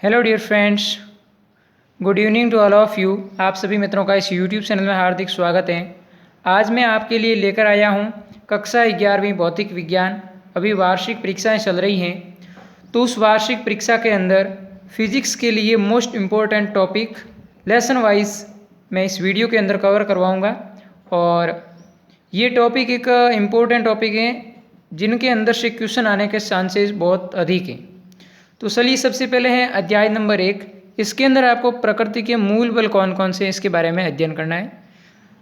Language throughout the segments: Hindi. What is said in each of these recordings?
Hello dear friends, good evening to all of you. आप सभी मित्रों का इस यूट्यूब चैनल में हार्दिक स्वागत है। आज मैं आपके लिए लेकर आया हूँ कक्षा 11वीं भौतिक विज्ञान। अभी वार्षिक परीक्षाएं चल रही हैं, तो उस वार्षिक परीक्षा के अंदर फिजिक्स के लिए most important topic lesson wise मैं इस वीडियो के अंदर कवर करवाऊँगा। और ये टॉपिक एक इम्पोर्टेंट टॉपिक है जिनके अंदर से क्वेश्चन आने के चांसेस बहुत अधिक हैं। तो चलिए सबसे पहले है अध्याय नंबर 1। इसके अंदर आपको प्रकृति के मूल बल कौन कौन से इसके बारे में अध्ययन करना है।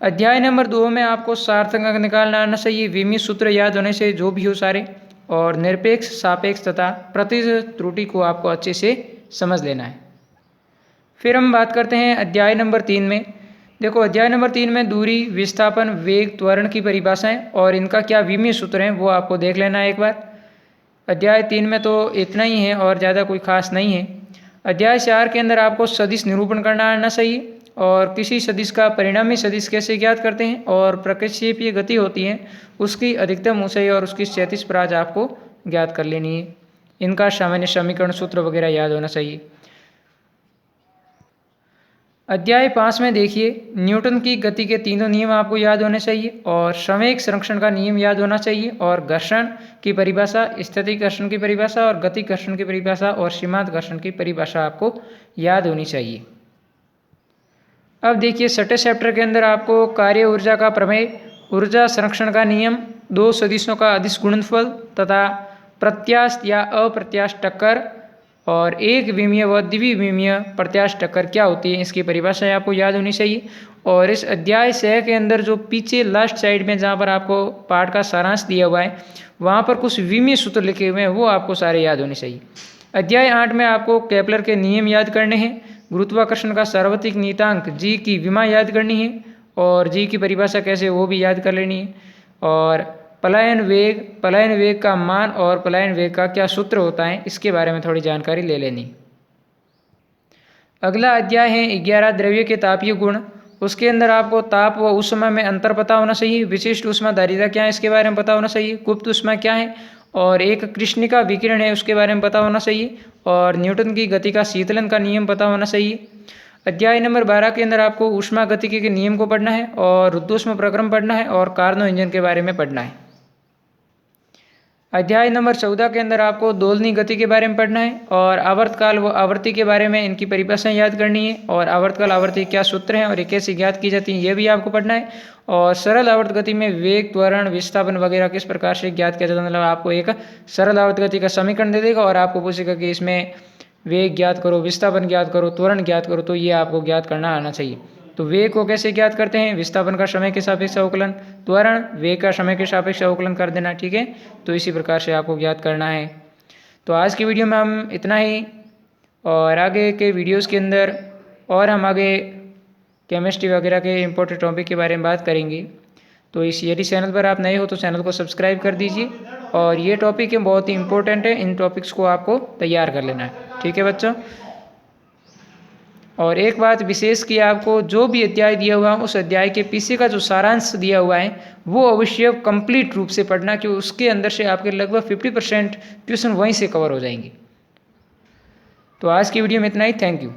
अध्याय नंबर 2 में आपको सार्थक अंक निकालना आना चाहिए, विमीय सूत्र याद होने से जो भी हो सारे, और निरपेक्ष, सापेक्ष तथा प्रतिशत त्रुटि को आपको अच्छे से समझ लेना है। फिर हम बात करते हैं अध्याय नंबर 3 में। देखो अध्याय नंबर 3 में दूरी, विस्थापन, वेग, त्वरण की परिभाषाएं और इनका क्या विमीय सूत्र हैं वो आपको देख लेना है एक बार। अध्याय 3 में तो इतना ही है और ज़्यादा कोई खास नहीं है। अध्याय 4 के अंदर आपको सदिश निरूपण करना आना चाहिए और किसी सदिश का परिणामी सदिश कैसे ज्ञात करते हैं, और प्रक्षेपीय गति होती है उसकी अधिकतम ऊंचाई और उसकी क्षैतिज पराज आपको ज्ञात कर लेनी है। इनका सामान्य समीकरण सूत्र वगैरह याद होना चाहिए। अध्याय 5 में देखिए, न्यूटन की गति के तीनों नियम आपको याद होने चाहिए और संवेग संरक्षण का नियम याद होना चाहिए और घर्षण की परिभाषा, स्थितिक घर्षण की परिभाषा और गति घर्षण की परिभाषा और सीमांत घर्षण की परिभाषा आपको याद होनी चाहिए। अब देखिए छठे चैप्टर के अंदर आपको कार्य ऊर्जा का प्रमेय, ऊर्जा संरक्षण का नियम, दो सदिशों का अदिश गुणनफल तथा प्रत्यास्थ या अप्रत्यास्थ टक्कर और एक विमीय व द्विविमीय प्रत्यास्थ टक्कर क्या होती है इसकी परिभाषाएं आपको याद होनी चाहिए। और इस अध्याय 6 के अंदर जो पीछे लास्ट साइड में जहाँ पर आपको पाठ का सारांश दिया हुआ है वहाँ पर कुछ विमीय सूत्र लिखे हुए हैं वो आपको सारे याद होने चाहिए। अध्याय 8 में आपको केपलर के नियम याद करने हैं, गुरुत्वाकर्षण का सार्वत्रिक नियतांक जी की विमा याद करनी है और जी की परिभाषा कैसे वो भी याद कर लेनी है, और पलायन वेग का मान और पलायन वेग का क्या सूत्र होता है इसके बारे में थोड़ी जानकारी ले लेनी। अगला अध्याय है 11 द्रव्य के तापीय गुण। उसके अंदर आपको ताप व ऊष्मा में अंतर पता होना चाहिए, विशिष्ट ऊष्माधारिता क्या है इसके बारे में पता होना चाहिए, गुप्त ऊष्मा क्या है और एक कृष्णिका विकिरण है उसके बारे में पता होना चाहिए, और न्यूटन की गति का शीतलन का नियम पता होना चाहिए। अध्याय नंबर 12 के अंदर आपको ऊष्मा गतिकी के नियम को पढ़ना है और रुद्धोष्म प्रक्रम पढ़ना है और कार्नो इंजन के बारे में पढ़ना है। अध्याय नंबर 14 के अंदर आपको दोलनी गति के बारे में पढ़ना है और आवर्तकाल व आवर्ती के बारे में इनकी परिभाषाएं याद करनी है और आवर्तकाल आवर्ती क्या सूत्र हैं और ये कैसे ज्ञात की जाती हैं ये भी आपको पढ़ना है। और सरल आवर्त गति में वेग, त्वरण, विस्थापन वगैरह किस प्रकार से ज्ञात किया जाता है, मतलब आपको एक सरल आवर्त गति का समीकरण दे देगा और आपको पूछेगा कि इसमें वेग ज्ञात करो, विस्थापन ज्ञात करो, त्वरण ज्ञात करो, तो ये आपको ज्ञात करना आना चाहिए। तो वेग को कैसे ज्ञात करते हैं, विस्थापन का समय के सापेक्ष अवकलन, त्वरण वेग का समय के सापेक्ष अवकलन कर देना, ठीक है। तो इसी प्रकार से आपको ज्ञात करना है। तो आज की वीडियो में हम इतना ही, और आगे के वीडियोस के अंदर और हम आगे केमिस्ट्री वगैरह के इंपॉर्टेंट टॉपिक के बारे में बात करेंगे। तो इस यदि चैनल पर आप नए हो तो चैनल को सब्सक्राइब कर दीजिए, और ये टॉपिक है बहुत ही इंपॉर्टेंट है, इन टॉपिक्स को आपको तैयार कर लेना है, ठीक है बच्चों। और एक बात विशेष कि आपको जो भी अध्याय दिया हुआ है उस अध्याय के पीछे का जो सारांश दिया हुआ है वो अवश्य कंप्लीट रूप से पढ़ना, कि उसके अंदर से आपके लगभग 50% क्वेश्चन वहीं से कवर हो जाएंगे। तो आज की वीडियो में इतना ही। Thank you.